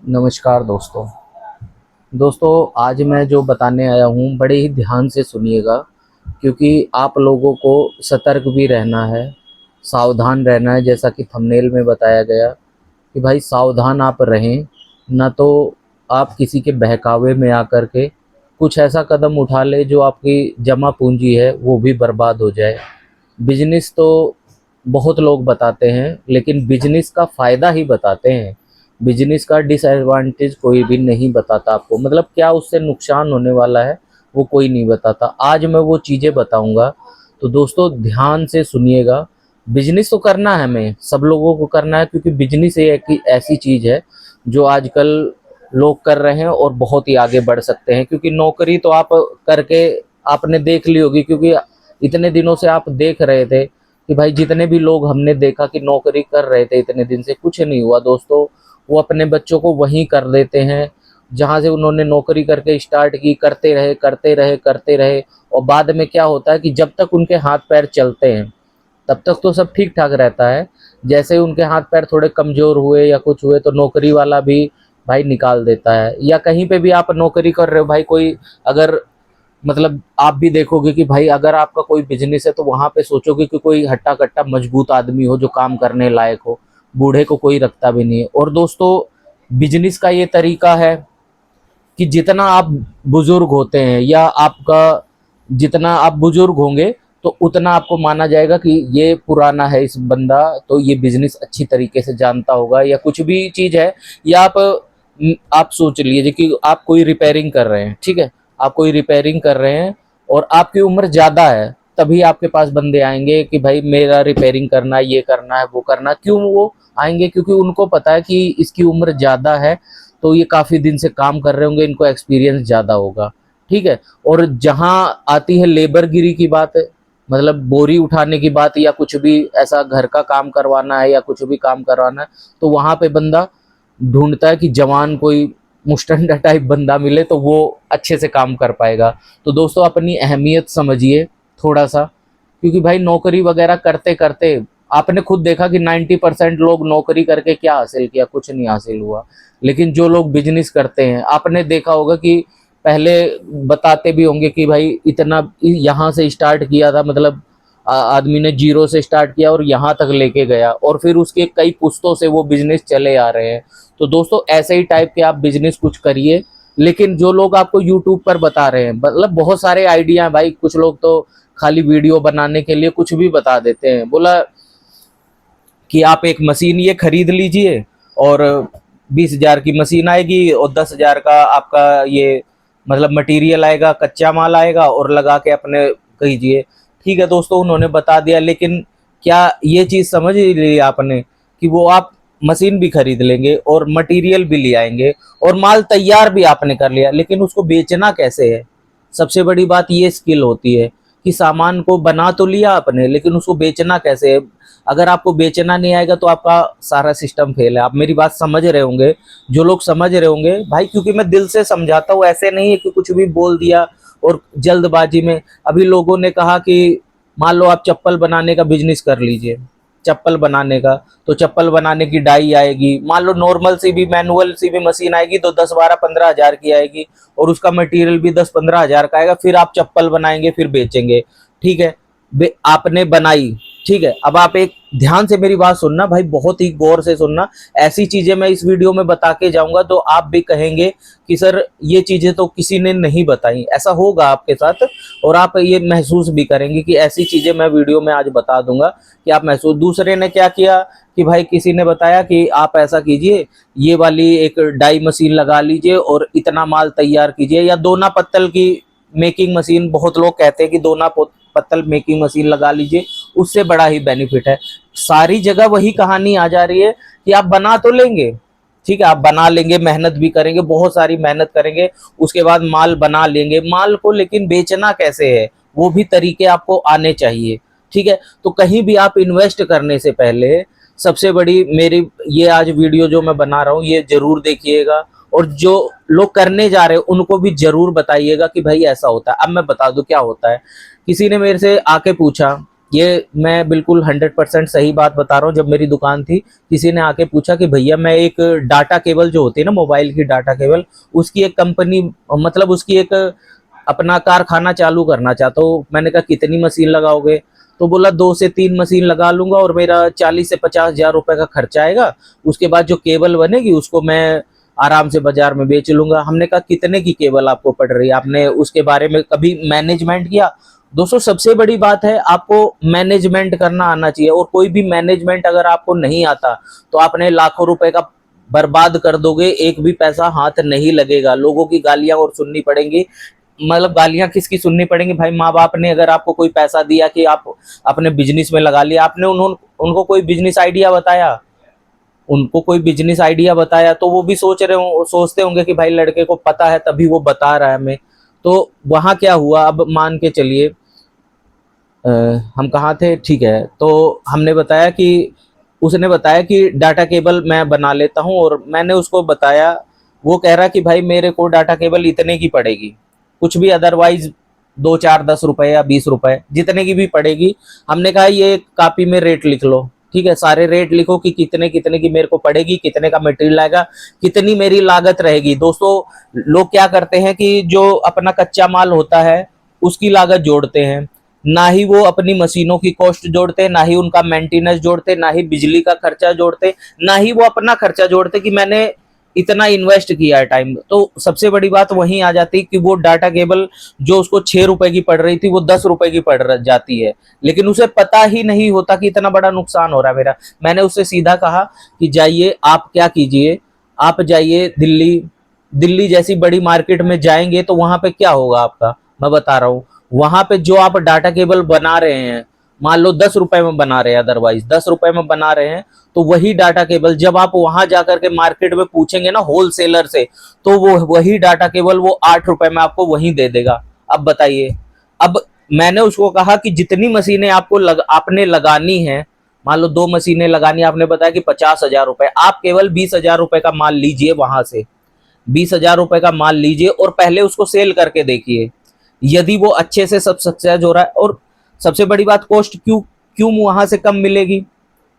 नमस्कार दोस्तों। आज मैं जो बताने आया हूँ बड़े ही ध्यान से सुनिएगा, क्योंकि आप लोगों को सतर्क भी रहना है, सावधान रहना है। जैसा कि थंबनेल में बताया गया कि भाई सावधान आप रहें, ना तो आप किसी के बहकावे में आकर के कुछ ऐसा कदम उठा ले जो आपकी जमा पूंजी है वो भी बर्बाद हो जाए। बिजनेस तो बहुत लोग बताते हैं, लेकिन बिजनेस का फ़ायदा ही बताते हैं। बिजनेस का डिसएडवांटेज कोई भी नहीं बताता आपको, मतलब क्या उससे नुकसान होने वाला है वो कोई नहीं बताता। आज मैं वो चीज़ें बताऊंगा, तो दोस्तों ध्यान से सुनिएगा। बिजनेस तो करना है, हमें सब लोगों को करना है, क्योंकि बिजनेस एक ऐसी चीज़ है जो आजकल लोग कर रहे हैं और बहुत ही आगे बढ़ सकते हैं। क्योंकि नौकरी तो आप करके आपने देख ली होगी, क्योंकि इतने दिनों से आप देख रहे थे कि भाई जितने भी लोग हमने देखा कि नौकरी कर रहे थे इतने दिन से कुछ नहीं हुआ दोस्तों। वो अपने बच्चों को वहीं कर देते हैं जहाँ से उन्होंने नौकरी करके स्टार्ट की, करते रहे करते रहे करते रहे। और बाद में क्या होता है कि जब तक उनके हाथ पैर चलते हैं तब तक तो सब ठीक ठाक रहता है। जैसे ही उनके हाथ पैर थोड़े कमज़ोर हुए या कुछ हुए तो नौकरी वाला भी भाई निकाल देता है। या कहीं पे भी आप नौकरी कर रहे हो भाई, कोई अगर मतलब आप भी देखोगे कि भाई अगर आपका कोई बिजनेस है तो वहां पे सोचोगे कि कोई हट्टा कट्टा मजबूत आदमी हो जो काम करने लायक हो। बूढ़े को कोई रखता भी नहीं है। और दोस्तों बिजनेस का ये तरीका है कि जितना आप बुजुर्ग होते हैं या आपका जितना आप बुजुर्ग होंगे तो उतना आपको माना जाएगा कि ये पुराना है इस बंदा, तो ये बिजनेस अच्छी तरीके से जानता होगा। या कुछ भी चीज़ है, या आप सोच लीजिए कि आप कोई रिपेयरिंग कर रहे हैं, ठीक है, आप कोई रिपेयरिंग कर रहे हैं और आपकी उम्र ज़्यादा है, तभी आपके पास बंदे आएंगे कि भाई मेरा रिपेयरिंग करना है, ये करना है, वो करना है। क्यों वो आएंगे? क्योंकि उनको पता है कि इसकी उम्र ज़्यादा है, तो ये काफ़ी दिन से काम कर रहे होंगे, इनको एक्सपीरियंस ज़्यादा होगा, ठीक है। और जहाँ आती है लेबरगिरी की बात, मतलब बोरी उठाने की बात या कुछ भी ऐसा घर का काम करवाना है या कुछ भी काम करवाना है, तो वहाँ पे बंदा ढूंढता है कि जवान कोई मुस्टंडा टाइप बंदा मिले तो वो अच्छे से काम कर पाएगा। तो दोस्तों अपनी अहमियत समझिए थोड़ा सा, क्योंकि भाई नौकरी वगैरह करते करते आपने खुद देखा कि 90% लोग नौकरी करके क्या हासिल किया, कुछ नहीं हासिल हुआ। लेकिन जो लोग बिजनेस करते हैं आपने देखा होगा कि पहले बताते भी होंगे कि भाई इतना यहाँ से स्टार्ट किया था, मतलब आदमी ने जीरो से स्टार्ट किया और यहाँ तक लेके गया, और फिर उसके कई पुश्तों से वो बिजनेस चले आ रहे हैं। तो दोस्तों ऐसे ही टाइप के आप बिजनेस कुछ करिए। लेकिन जो लोग आपको यूट्यूब पर बता रहे हैं, मतलब बहुत सारे आइडिया हैं भाई, कुछ लोग तो खाली वीडियो बनाने के लिए कुछ भी बता देते हैं। बोला कि आप एक मशीन ये खरीद लीजिए और 20,000 की मशीन आएगी और 10,000 का आपका ये मतलब मटेरियल आएगा, कच्चा माल आएगा, और लगा के अपने कीजिए। ठीक है दोस्तों, उन्होंने बता दिया, लेकिन क्या ये चीज़ समझ ली आपने कि वो आप मशीन भी खरीद लेंगे और मटेरियल भी ले आएंगे और माल तैयार भी आपने कर लिया, लेकिन उसको बेचना कैसे है? सबसे बड़ी बात ये स्किल होती है कि सामान को बना तो लिया आपने, लेकिन उसको बेचना कैसे है? अगर आपको बेचना नहीं आएगा तो आपका सारा सिस्टम फेल है। आप मेरी बात समझ रहे होंगे, जो लोग समझ रहे होंगे भाई, क्योंकि मैं दिल से समझाता हूँ। ऐसे नहीं है कि कुछ भी बोल दिया और जल्दबाजी में। अभी लोगों ने कहा कि मान लो आप चप्पल बनाने का बिजनेस कर लीजिए, चप्पल बनाने का, तो चप्पल बनाने की डाई आएगी, मान लो नॉर्मल सी भी मैनुअल सी भी मशीन आएगी तो 10, 12, 15 हज़ार की आएगी, और उसका मटेरियल भी 10, 15 हज़ार का आएगा। फिर आप चप्पल बनाएंगे, फिर बेचेंगे, ठीक है। आपने बनाई, ठीक है। अब आप एक ध्यान से मेरी बात सुनना भाई, बहुत ही गौर से सुनना। ऐसी चीजें मैं इस वीडियो में बता के जाऊंगा तो आप भी कहेंगे कि सर ये चीजें तो किसी ने नहीं बताई। ऐसा होगा आपके साथ, और आप ये महसूस भी करेंगे कि ऐसी चीजें मैं वीडियो में आज बता दूंगा कि आप महसूस। दूसरे ने क्या किया कि भाई किसी ने बताया कि आप ऐसा कीजिए, ये वाली एक डाई मशीन लगा लीजिए और इतना माल तैयार कीजिए, या दोना पत्तल की मेकिंग मशीन, बहुत लोग कहते हैं कि दोना पत्तल मेकिंग मशीन लगा लीजिए, उससे बड़ा ही बेनिफिट है। सारी जगह वही कहानी आ जा रही है कि आप बना तो लेंगे, ठीक है, आप बना लेंगे, मेहनत भी करेंगे, बहुत सारी मेहनत करेंगे, उसके बाद माल बना लेंगे, माल को लेकिन बेचना कैसे है वो भी तरीके आपको आने चाहिए, ठीक है। तो कहीं भी आप इन्वेस्ट करने से पहले सबसे बड़ी मेरी ये आज वीडियो जो मैं बना रहा हूँ ये जरूर देखिएगा, और जो लोग करने जा रहे हैं उनको भी जरूर बताइएगा कि भाई ऐसा होता है। अब मैं बता दूं क्या होता है। किसी ने मेरे से आके पूछा ये मैं बिल्कुल 100% सही बात बता रहा हूँ। जब मेरी दुकान थी, किसी ने आके पूछा कि भैया मैं एक डाटा केबल जो होती है ना, मोबाइल की डाटा केबल, उसकी एक कंपनी, मतलब उसकी एक अपना कारखाना चालू करना चाहता हूँ। मैंने कहा कितनी मशीन लगाओगे? तो बोला 2 से 3 मशीन लगा लूंगा और मेरा 40 से 50 हजार रुपए का खर्चा आएगा। उसके बाद जो केबल बनेगी उसको मैं आराम से बाजार में बेच लूंगा। हमने कहा कितने की केबल आपको पड़ रही है? आपने उसके बारे में कभी मैनेजमेंट किया? दोस्तों, सबसे बड़ी बात है आपको मैनेजमेंट करना आना चाहिए। और कोई भी मैनेजमेंट अगर आपको नहीं आता तो आपने लाखों रुपए का बर्बाद कर दोगे, एक भी पैसा हाथ नहीं लगेगा। लोगों की गालियां और सुननी पड़ेंगी। मतलब गालियां किसकी सुननी पड़ेंगी भाई? माँ बाप ने अगर आपको कोई पैसा दिया कि आप अपने बिजनेस में लगा लिया, आपने उनको कोई बिजनेस आइडिया बताया, उनको कोई बिजनेस आइडिया बताया, तो वो भी सोचते होंगे कि भाई लड़के को पता है तभी वो बता रहा है हमें। तो वहां क्या हुआ, अब मान के चलिए अ, हम कहाँ थे, ठीक है। तो हमने बताया कि उसने बताया कि डाटा केबल मैं बना लेता हूँ, और मैंने उसको बताया। वो कह रहा कि भाई मेरे को डाटा केबल इतने की पड़ेगी, कुछ भी, अदरवाइज 2 4 10 रुपए या 20 रुपए जितने की भी पड़ेगी। हमने कहा ये कापी में रेट लिख लो, ठीक है, सारे रेट लिखो कि कितने कितने की मेरे को पड़ेगी, कितने का मटेरियल आएगा, कितनी मेरी लागत रहेगी। दोस्तों, लोग क्या करते हैं कि जो अपना कच्चा माल होता है उसकी लागत जोड़ते हैं, ना ही वो अपनी मशीनों की कॉस्ट जोड़ते, ना ही उनका मेंटेनेंस जोड़ते, ना ही बिजली का खर्चा जोड़ते, ना ही वो अपना खर्चा जोड़ते कि मैंने इतना इन्वेस्ट किया है टाइम। तो सबसे बड़ी बात वहीं आ जाती कि वो डाटा केबल जो उसको 6 रुपए की पड़ रही थी वो 10 रुपए की पड़ जाती है, लेकिन उसे पता ही नहीं होता कि इतना बड़ा नुकसान हो रहा है मेरा। मैंने उससे सीधा कहा कि जाइए, आप क्या कीजिए, आप जाइए दिल्ली, दिल्ली जैसी बड़ी मार्केट में जाएंगे तो वहां पे क्या होगा आपका, मैं बता रहा हूँ। वहां पे जो आप डाटा केबल बना रहे हैं, मान लो 10 रुपए में बना रहे हैं, अदरवाइज 10 रुपए में बना रहे हैं, तो वही डाटा केबल जब आप वहां जाकर के मार्केट में पूछेंगे ना होलसेलर से, तो वो वही डाटा केबल वो 8 रुपए में आपको वहीं दे देगा। अब बताइए। अब मैंने उसको कहा कि जितनी मशीनें आपने लगानी है, मान लो 2 मशीनें लगानी, आपने बताया कि 50 हजार रुपए, आप केवल 20 हजार रुपए का माल लीजिए वहां से, 20 हजार रुपए का माल लीजिए और पहले उसको सेल करके देखिए। यदि वो अच्छे से सब सक्सेस हो रहा है, और सबसे बड़ी बात, कॉस्ट क्यों क्यों वहां से कम मिलेगी?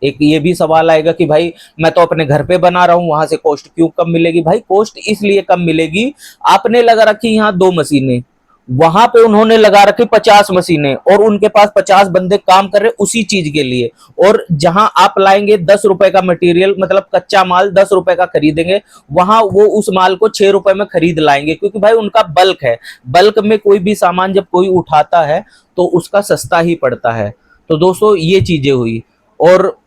एक ये भी सवाल आएगा कि भाई मैं तो अपने घर पे बना रहा हूं, वहां से कॉस्ट क्यों कम मिलेगी? भाई कॉस्ट इसलिए कम मिलेगी, आपने लगा रखी यहाँ 2 मशीनें, वहां पे उन्होंने लगा रखी 50 मशीनें, और उनके पास 50 बंदे काम कर रहे उसी चीज के लिए। और जहां आप लाएंगे 10 रुपए का मटेरियल, मतलब कच्चा माल 10 रुपए का खरीदेंगे, वहां वो उस माल को 6 रुपए में खरीद लाएंगे, क्योंकि भाई उनका बल्क है। बल्क में कोई भी सामान जब कोई उठाता है तो उसका सस्ता ही पड़ता है। तो दोस्तों, ये चीजें हुई। और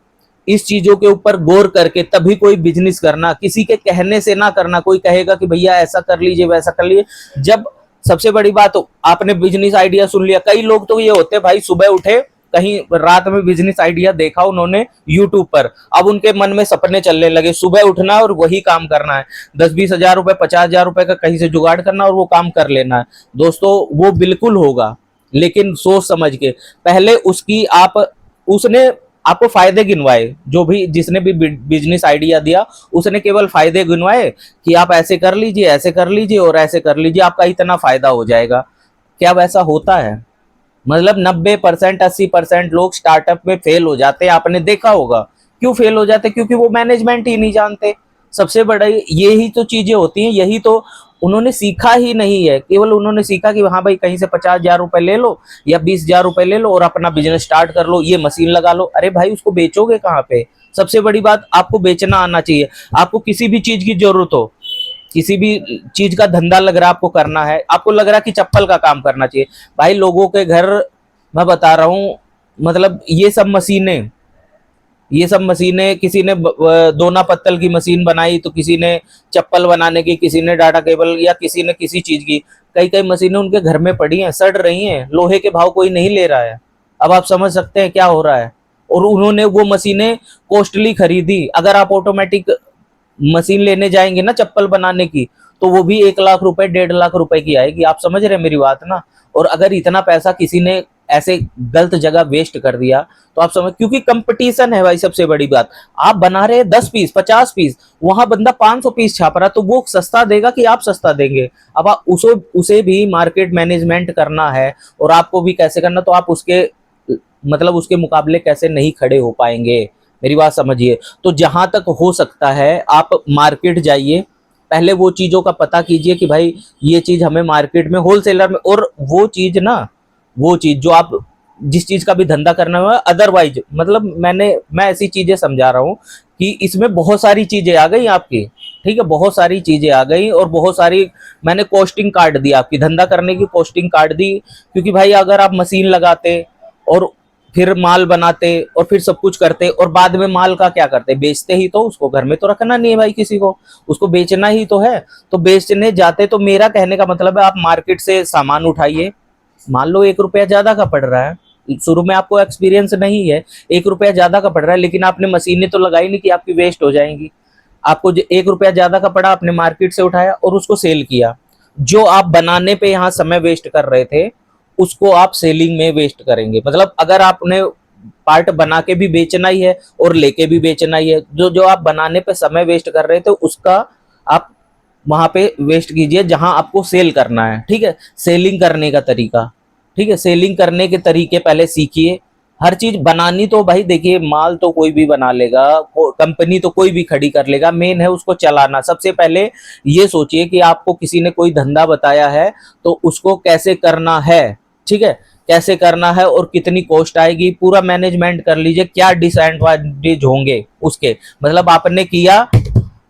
इस चीजों के ऊपर गौर करके तभी कोई बिजनेस करना, किसी के कहने से ना करना। कोई कहेगा कि भैया ऐसा कर लीजिए, वैसा कर लीजिए, जब सबसे बड़ी बात, आपने बिजनेस आइडिया सुन लिया। कई लोग तो ये होते हैं भाई, सुबह उठे, कहीं रात में बिजनेस आइडिया देखा उन्होंने यूट्यूब पर, अब उनके मन में सपने चलने लगे, सुबह उठना और वही काम करना है, 10 20 हजार रुपए 50 हजार रुपए का कहीं से जुगाड़ करना और वो काम कर लेना है। दोस्तों, वो बिल्कुल होगा, लेकिन सोच समझ के। पहले उसकी आप उसने आपको फायदे गिनवाए, जो भी जिसने भी बिजनेस आइडिया दिया उसने केवल फायदे गिनवाए कि आप ऐसे कर लीजिए, ऐसे कर लीजिए और ऐसे कर लीजिए, आपका इतना फायदा हो जाएगा। क्या वैसा होता है? मतलब 90% 80% लोग स्टार्टअप में फेल हो जाते हैं, आपने देखा होगा। क्यों फेल हो जाते? क्योंकि वो मैनेजमेंट ही नहीं जानते। सबसे बड़ा ये ही तो चीजें होती हैं, यही तो उन्होंने सीखा ही नहीं है। केवल उन्होंने सीखा कि हाँ भाई कहीं से 50 हजार रुपए ले लो या 20 हजार रुपए ले लो और अपना बिजनेस स्टार्ट कर लो, ये मशीन लगा लो। अरे भाई, उसको बेचोगे कहाँ पे? सबसे बड़ी बात, आपको बेचना आना चाहिए। आपको किसी भी चीज की जरूरत हो, किसी भी चीज का धंधा लग रहा है आपको करना है, आपको लग रहा है कि चप्पल का काम करना चाहिए, भाई लोगों के घर, मैं बता रहा हूँ, मतलब ये सब मशीनें किसी ने दोना पत्तल की मशीन बनाई, तो किसी ने चप्पल बनाने की, किसी ने डाटा केबल, या किसी ने किसी चीज की। कई कई मशीनें उनके घर में पड़ी हैं, सड़ रही हैं, लोहे के भाव कोई नहीं ले रहा है। अब आप समझ सकते हैं क्या हो रहा है। और उन्होंने वो मशीनें कॉस्टली खरीदी। अगर आप ऑटोमेटिक मशीन लेने जाएंगे ना चप्पल बनाने की, तो वो भी 1 लाख रुपए 1.5 लाख रुपए की आएगी। आप समझ रहे हैं मेरी बात ना? और अगर इतना पैसा किसी ने ऐसे गलत जगह वेस्ट कर दिया, तो आप समझ, क्योंकि कंपटीशन है भाई। सबसे बड़ी बात, आप बना रहे हैं 10 पीस 50 पीस, वहां बंदा 500 पीस छाप रहा, तो वो सस्ता देगा कि आप सस्ता देंगे? अब आप उसे भी मार्केट मैनेजमेंट करना है, और आपको भी कैसे करना, तो आप उसके मतलब उसके मुकाबले कैसे नहीं खड़े हो पाएंगे, मेरी बात समझिए। तो जहां तक हो सकता है आप मार्केट जाइए, पहले वो चीजों का पता कीजिए कि भाई ये चीज हमें मार्केट में होलसेलर में, और वो चीज ना, वो चीज जो आप जिस चीज का भी धंधा करना हुआ, अदरवाइज मतलब मैं ऐसी चीजें समझा रहा हूँ कि इसमें बहुत सारी चीजें आ गई आपकी, ठीक है, बहुत सारी चीजें आ गई और बहुत सारी मैंने कॉस्टिंग कार्ड दी आपकी, धंधा करने की कॉस्टिंग कार्ड दी। क्योंकि भाई अगर आप मशीन लगाते और फिर माल बनाते और फिर सब कुछ करते और बाद में माल का क्या करते, बेचते ही तो, उसको घर में तो रखना नहीं है भाई किसी को, उसको बेचना ही तो है। तो बेचने जाते, तो मेरा कहने का मतलब है आप मार्केट से सामान उठाइए, मान लो 1 रुपया ज्यादा का पड़ रहा है, शुरू में आपको एक्सपीरियंस नहीं है, 1 रुपया ज्यादा का पड़ रहा है, लेकिन आपने मशीनें तो लगाई नहीं कि आपकी वेस्ट हो जाएंगी। आपको 1 रुपया ज्यादा का पड़ा, आपने मार्केट से उठाया और उसको सेल किया। जो आप बनाने पे यहाँ समय वेस्ट कर रहे थे, उसको आप सेलिंग में वेस्ट करेंगे। मतलब अगर आपने पार्ट बना के भी बेचना ही है और लेके भी बेचना ही है, जो जो आप बनाने पे समय वेस्ट कर रहे थे उसका आप वहां पे वेस्ट कीजिए जहां आपको सेल करना है, ठीक है। सेलिंग करने का तरीका, ठीक है, सेलिंग करने के तरीके पहले सीखिए। हर चीज बनानी तो भाई देखिए, माल तो कोई भी बना लेगा, कंपनी तो कोई भी खड़ी कर लेगा, मेन है उसको चलाना। सबसे पहले ये सोचिए कि आपको किसी ने कोई धंधा बताया है तो उसको कैसे करना है, ठीक है, कैसे करना है और कितनी कॉस्ट आएगी, पूरा मैनेजमेंट कर लीजिए। क्या डिसएडवांटेज होंगे उसके, मतलब आपने किया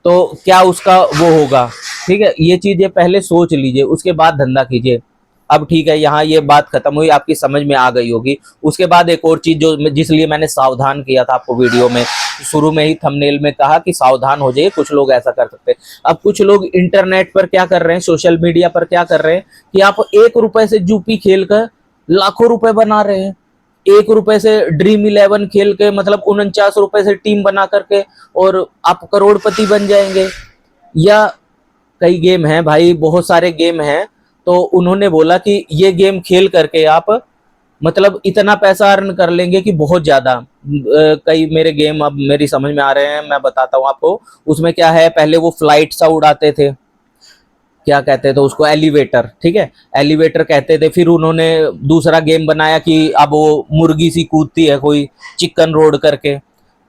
तो क्या उसका वो होगा, ठीक है, ये चीजें पहले सोच लीजिए, उसके बाद धंधा कीजिए। अब ठीक है, यहाँ ये बात खत्म हुई, आपकी समझ में आ गई होगी। उसके बाद एक और चीज जो जिस लिए मैंने सावधान किया था आपको वीडियो में, शुरू में ही थंबनेल में कहा कि सावधान हो जाइए, कुछ लोग ऐसा कर सकते हैं। अब कुछ लोग इंटरनेट पर क्या कर रहे हैं, सोशल मीडिया पर क्या कर रहे हैं कि आप 1 रुपए से जूपी खेल कर लाखों रुपए बना रहे हैं। 1 रुपए से ड्रीम 11 खेल के, मतलब 49 रुपए से टीम बना करके और आप करोड़पति बन जाएंगे। या कई गेम हैं भाई, बहुत सारे गेम हैं, तो उन्होंने बोला कि ये गेम खेल करके आप मतलब इतना पैसा अर्न कर लेंगे कि बहुत ज्यादा। कई मेरे गेम अब मेरी समझ में आ रहे हैं, मैं बताता हूँ आपको। उसमें क्या है, पहले वो फ्लाइट सा उड़ाते थे, क्या कहते थे उसको, एलिवेटर, ठीक है, एलिवेटर कहते थे। फिर उन्होंने दूसरा गेम बनाया कि अब वो मुर्गी सी कूदती है कोई, चिकन रोड करके।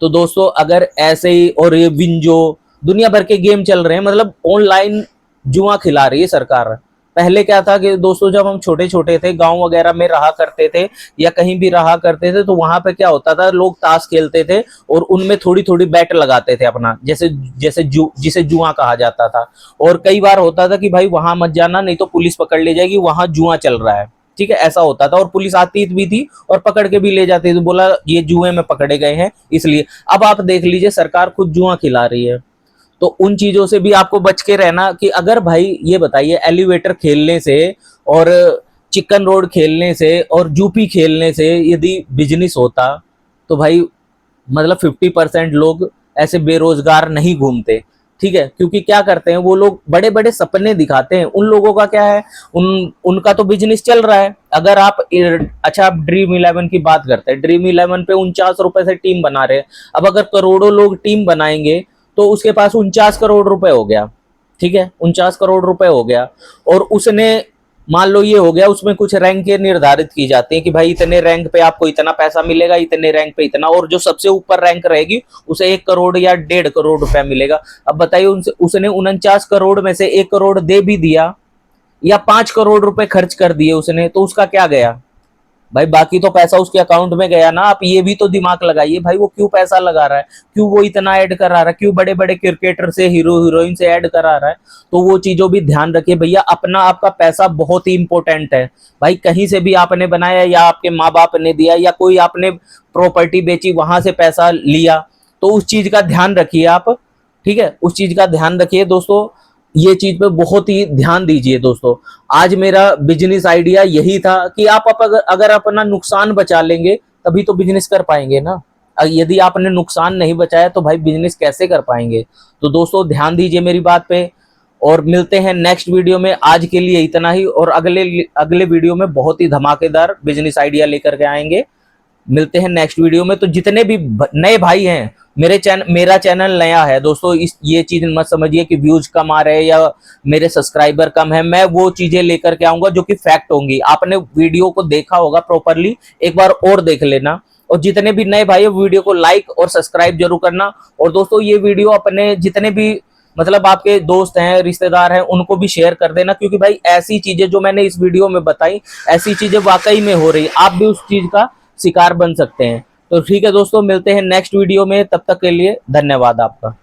तो दोस्तों अगर ऐसे ही, और ये विंजो, दुनिया भर के गेम चल रहे हैं, मतलब ऑनलाइन जुआ खिला रही है सरकार। पहले क्या था कि दोस्तों जब हम छोटे छोटे थे, गांव वगैरह में रहा करते थे या कहीं भी रहा करते थे, तो वहां पे क्या होता था, लोग ताश खेलते थे और उनमें थोड़ी थोड़ी बैट लगाते थे अपना, जैसे जैसे जिसे जुआ कहा जाता था। और कई बार होता था कि भाई वहां मत जाना, नहीं तो पुलिस पकड़ ले जाएगी, वहां जुआ चल रहा है, ठीक है, ऐसा होता था। और पुलिस आती भी थी और पकड़ के भी ले जाती थी, बोला ये जुए में पकड़े गए हैं इसलिए। अब आप देख लीजिए, सरकार खुद जुआ खिला रही है। तो उन चीजों से भी आपको बच के रहना। कि अगर भाई ये बताइए, एलिवेटर खेलने से और चिकन रोड खेलने से और जूपी खेलने से यदि बिजनेस होता, तो भाई मतलब 50% लोग ऐसे बेरोजगार नहीं घूमते, ठीक है। क्योंकि क्या करते हैं वो लोग, बड़े बड़े सपने दिखाते हैं। उन लोगों का क्या है, उनका तो बिजनेस चल रहा है। अगर आप अच्छा, आप ड्रीम 11 की बात करते हैं, ड्रीम 11 पे 49 रुपए से टीम बना रहे हैं। अब अगर करोड़ों लोग टीम बनाएंगे तो उसके पास 49 करोड़ रुपए हो गया, ठीक है, 49 करोड़ रुपए हो गया। और उसने, मान लो ये हो गया, उसमें कुछ रैंक निर्धारित की जाती है कि भाई इतने रैंक पे आपको इतना पैसा मिलेगा, इतने रैंक पे इतना, और जो सबसे ऊपर रैंक रहेगी उसे 1 करोड़ या 1.5 करोड़ रुपया मिलेगा। अब बताइए, उसने 49 करोड़ में से 1 करोड़ दे भी दिया या 5 करोड़ रुपए खर्च कर दिए उसने, तो उसका क्या गया भाई, बाकी तो पैसा उसके अकाउंट में गया ना। आप ये भी तो दिमाग लगाइए भाई, वो क्यों पैसा लगा रहा है, क्यों वो इतना ऐड करा रहा है, क्यों बड़े बड़े क्रिकेटर से, हीरो हीरोइन से ऐड करा रहा है। तो वो चीजों भी ध्यान रखिए भैया, अपना आपका पैसा बहुत ही इंपॉर्टेंट है भाई। कहीं से भी आपने बनाया या आपके माँ बाप ने दिया या कोई आपने प्रॉपर्टी बेची वहां से पैसा लिया, तो उस चीज का ध्यान रखिए आप, ठीक है, उस चीज का ध्यान रखिए दोस्तों। ये चीज पे बहुत ही ध्यान दीजिए दोस्तों। आज मेरा बिजनेस आइडिया यही था कि आप अगर अपना नुकसान बचा लेंगे तभी तो बिजनेस कर पाएंगे ना। यदि आपने नुकसान नहीं बचाया तो भाई बिजनेस कैसे कर पाएंगे। तो दोस्तों ध्यान दीजिए मेरी बात पे, और मिलते हैं नेक्स्ट वीडियो में। आज के लिए इतना ही, और अगले अगले वीडियो में बहुत ही धमाकेदार बिजनेस आइडिया लेकर के आएंगे। मिलते हैं नेक्स्ट वीडियो में। तो जितने भी नए भाई हैं मेरा चैनल नया है दोस्तों, इस ये चीज मत समझिए कि व्यूज कम आ रहे हैं या मेरे सब्सक्राइबर कम है। मैं वो चीजें लेकर के आऊंगा जो कि फैक्ट होंगी। आपने वीडियो को देखा होगा प्रॉपरली, एक बार और देख लेना। और जितने भी नए भाई वीडियो को लाइक और सब्सक्राइब जरूर करना। और दोस्तों ये वीडियो अपने जितने भी मतलब आपके दोस्त हैं, रिश्तेदार हैं, उनको भी शेयर कर देना, क्योंकि भाई ऐसी चीजें जो मैंने इस वीडियो में बताई, ऐसी चीजें वाकई में हो रही, आप भी उस चीज का शिकार बन सकते हैं। तो ठीक है दोस्तों, मिलते हैं नेक्स्ट वीडियो में, तब तक के लिए धन्यवाद आपका।